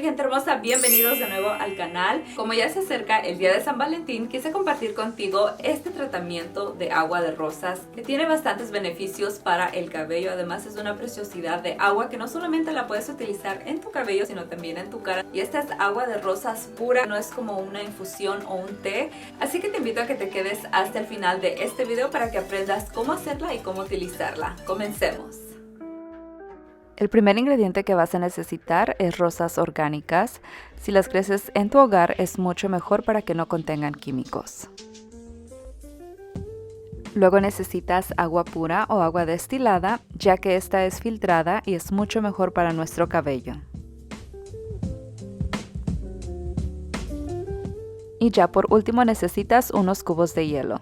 gente hermosa, bienvenidos de nuevo al canal. Como ya se acerca el día de San Valentín, quise compartir contigo este tratamiento de agua de rosas que tiene bastantes beneficios para el cabello. Además es una preciosidad de agua que no solamente la puedes utilizar en tu cabello sino también en tu cara. Y esta es agua de rosas pura, no es como una infusión o un té. Así que te invito a que te quedes hasta el final de este video para que aprendas cómo hacerla y cómo utilizarla. Comencemos. El primer ingrediente que vas a necesitar es rosas orgánicas. Si las creces en tu hogar es mucho mejor para que no contengan químicos. Luego necesitas agua pura o agua destilada, ya que esta es filtrada y es mucho mejor para nuestro cabello. Y ya por último necesitas unos cubos de hielo.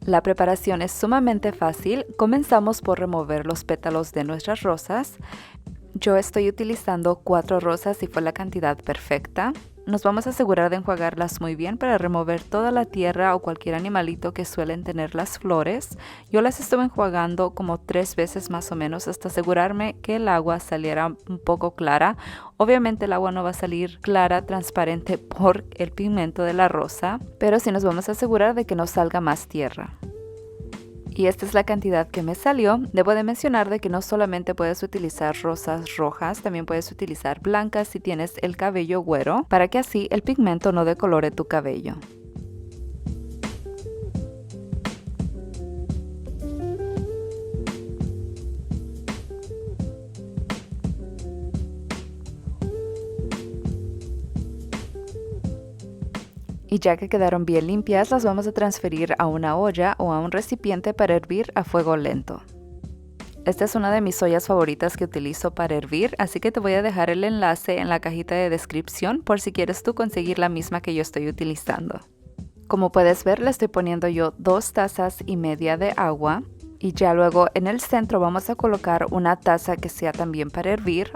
La preparación es sumamente fácil. Comenzamos por remover los pétalos de nuestras rosas. Yo estoy utilizando 4 rosas y fue la cantidad perfecta. Nos vamos a asegurar de enjuagarlas muy bien para remover toda la tierra o cualquier animalito que suelen tener las flores. Yo las estuve enjuagando como 3 veces más o menos hasta asegurarme que el agua saliera un poco clara. Obviamente el agua no va a salir clara, transparente por el pigmento de la rosa, pero sí nos vamos a asegurar de que no salga más tierra. Y esta es la cantidad que me salió. Debo de mencionar de que no solamente puedes utilizar rosas rojas, también puedes utilizar blancas si tienes el cabello güero, para que así el pigmento no decolore tu cabello. Y ya que quedaron bien limpias, las vamos a transferir a una olla o a un recipiente para hervir a fuego lento. Esta es una de mis ollas favoritas que utilizo para hervir, así que te voy a dejar el enlace en la cajita de descripción por si quieres tú conseguir la misma que yo estoy utilizando. Como puedes ver, le estoy poniendo yo 2 tazas y media de agua y ya luego en el centro vamos a colocar una taza que sea también para hervir.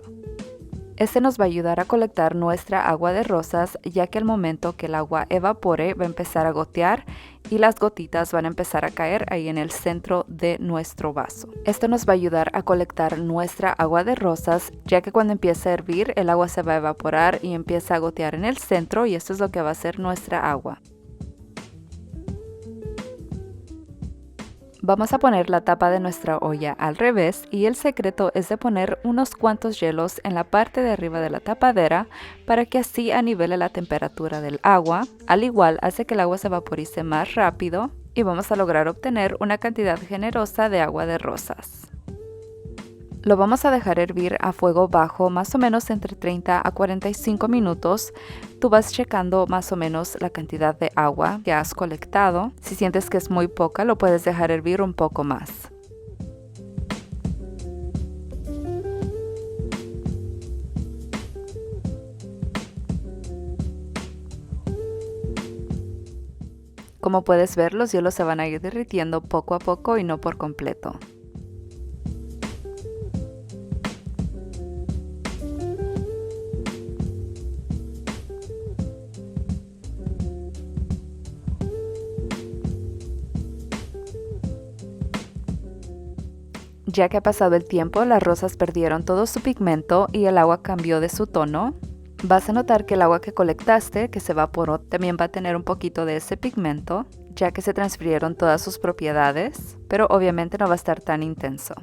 Este nos va a ayudar a colectar nuestra agua de rosas, ya que al momento que el agua evapore va a empezar a gotear y las gotitas van a empezar a caer ahí en el centro de nuestro vaso. Esto nos va a ayudar a colectar nuestra agua de rosas, ya que cuando empieza a hervir el agua se va a evaporar y empieza a gotear en el centro y esto es lo que va a ser nuestra agua. Vamos a poner la tapa de nuestra olla al revés y el secreto es de poner unos cuantos hielos en la parte de arriba de la tapadera para que así anivele la temperatura del agua. Al igual hace que el agua se vaporice más rápido y vamos a lograr obtener una cantidad generosa de agua de rosas. Lo vamos a dejar hervir a fuego bajo más o menos entre 30 a 45 minutos. Tú vas checando más o menos la cantidad de agua que has colectado. Si sientes que es muy poca, lo puedes dejar hervir un poco más. Como puedes ver, los hielos se van a ir derritiendo poco a poco y no por completo. Ya que ha pasado el tiempo, las rosas perdieron todo su pigmento y el agua cambió de su tono. Vas a notar que el agua que colectaste, que se evaporó, también va a tener un poquito de ese pigmento, ya que se transfirieron todas sus propiedades, pero obviamente no va a estar tan intenso.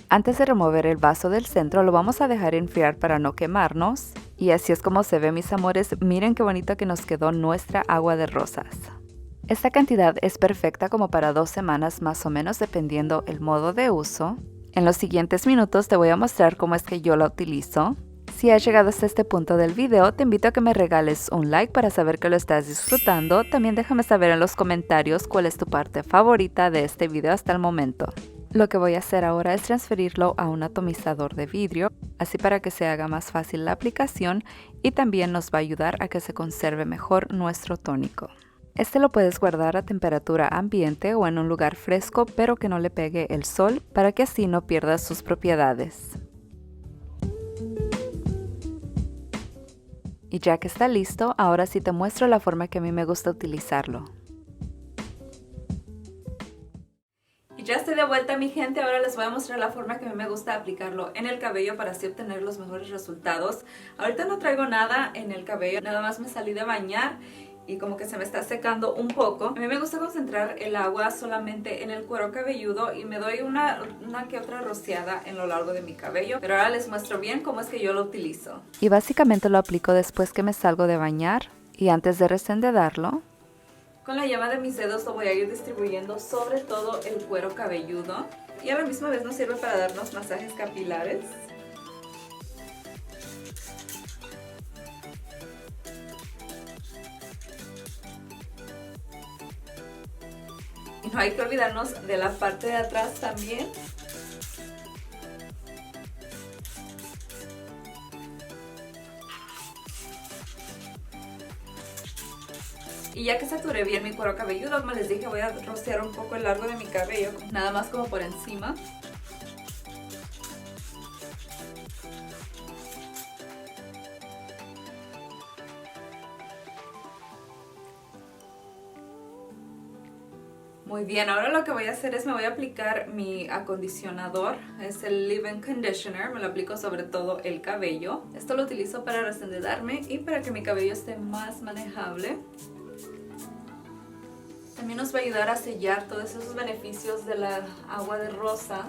Antes de remover el vaso del centro, lo vamos a dejar enfriar para no quemarnos. Y así es como se ve, mis amores. Miren qué bonito que nos quedó nuestra agua de rosas. Esta cantidad es perfecta como para 2 semanas más o menos, dependiendo el modo de uso. En los siguientes minutos te voy a mostrar cómo es que yo la utilizo. Si has llegado hasta este punto del video, te invito a que me regales un like para saber que lo estás disfrutando. También déjame saber en los comentarios cuál es tu parte favorita de este video hasta el momento. Lo que voy a hacer ahora es transferirlo a un atomizador de vidrio, así para que se haga más fácil la aplicación y también nos va a ayudar a que se conserve mejor nuestro tónico. Este lo puedes guardar a temperatura ambiente o en un lugar fresco, pero que no le pegue el sol para que así no pierda sus propiedades. Y ya que está listo, ahora sí te muestro la forma que a mí me gusta utilizarlo. Y ya está estoy de vuelta, mi gente. Ahora les voy a mostrar la forma que a mí me gusta aplicarlo en el cabello para así obtener los mejores resultados. Ahorita no traigo nada en el cabello, nada más me salí de bañar y como que se me está secando un poco. A mí me gusta concentrar el agua solamente en el cuero cabelludo y me doy una que otra rociada en lo largo de mi cabello. Pero ahora les muestro bien cómo es que yo lo utilizo. Y básicamente lo aplico después que me salgo de bañar y antes de resendedarlo. Con la yema de mis dedos lo voy a ir distribuyendo sobre todo el cuero cabelludo. Y a la misma vez nos sirve para darnos masajes capilares. Y no hay que olvidarnos de la parte de atrás también. Y ya que saturé bien mi cuero cabelludo, como les dije, voy a rociar un poco el largo de mi cabello, nada más como por encima. Muy bien, ahora lo que voy a hacer es me voy a aplicar mi acondicionador, es el Leave-In Conditioner, me lo aplico sobre todo el cabello. Esto lo utilizo para resendedarme y para que mi cabello esté más manejable. También nos va a ayudar a sellar todos esos beneficios de la agua de rosas.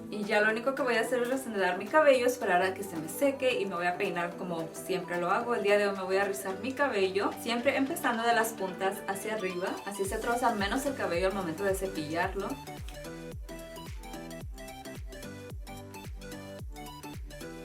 Y ya lo único que voy a hacer es resendar mi cabello, esperar a que se me seque y me voy a peinar como siempre lo hago. El día de hoy me voy a rizar mi cabello, siempre empezando de las puntas hacia arriba. Así se troza menos el cabello al momento de cepillarlo.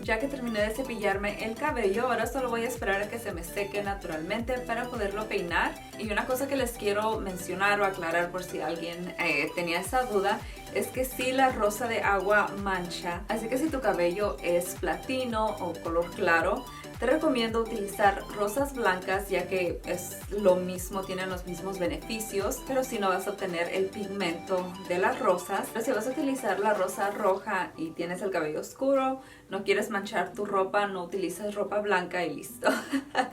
Ya que terminé de cepillarme el cabello, ahora solo voy a esperar a que se me seque naturalmente para poderlo peinar. Y una cosa que les quiero mencionar o aclarar por si alguien tenía esa duda, es que sí, la rosa de agua mancha. Así que si tu cabello es platino o color claro, te recomiendo utilizar rosas blancas, ya que es lo mismo, tienen los mismos beneficios, pero si no vas a obtener el pigmento de las rosas. Pero si vas a utilizar la rosa roja y tienes el cabello oscuro, no quieres manchar tu ropa, no utilices ropa blanca y listo.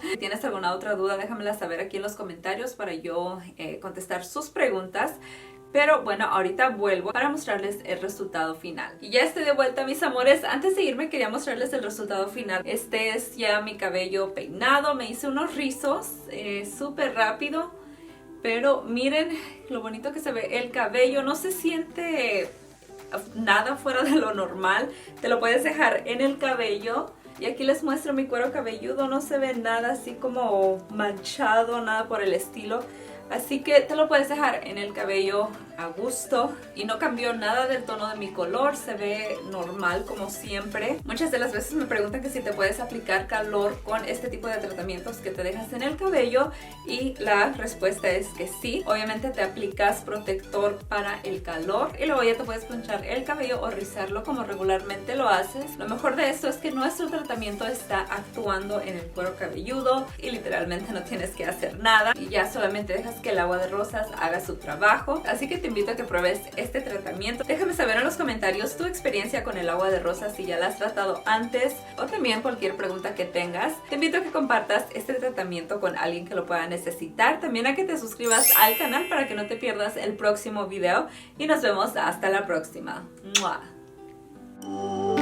Si tienes alguna otra duda, déjamela saber aquí en los comentarios para yo contestar sus preguntas. Pero bueno, ahorita vuelvo para mostrarles el resultado final. Y ya estoy de vuelta, mis amores. Antes de irme quería mostrarles el resultado final. Este es ya mi cabello peinado. Me hice unos rizos súper rápido. Pero miren lo bonito que se ve el cabello. No se siente nada fuera de lo normal. Te lo puedes dejar en el cabello. Y aquí les muestro mi cuero cabelludo. No se ve nada así como manchado, nada por el estilo. Así que te lo puedes dejar en el cabello a gusto y no cambió nada del tono de mi color, se ve normal como siempre. Muchas de las veces me preguntan que si te puedes aplicar calor con este tipo de tratamientos que te dejas en el cabello y la respuesta es que sí. Obviamente te aplicas protector para el calor y luego ya te puedes planchar el cabello o rizarlo como regularmente lo haces. Lo mejor de esto es que nuestro tratamiento está actuando en el cuero cabelludo y literalmente no tienes que hacer nada y ya solamente dejas que el agua de rosas haga su trabajo. Así que te invito a que pruebes este tratamiento. Déjame saber en los comentarios tu experiencia con el agua de rosas, si ya la has tratado antes o también cualquier pregunta que tengas. Te invito a que compartas este tratamiento con alguien que lo pueda necesitar. También a que te suscribas al canal para que no te pierdas el próximo video y nos vemos hasta la próxima. ¡Mua!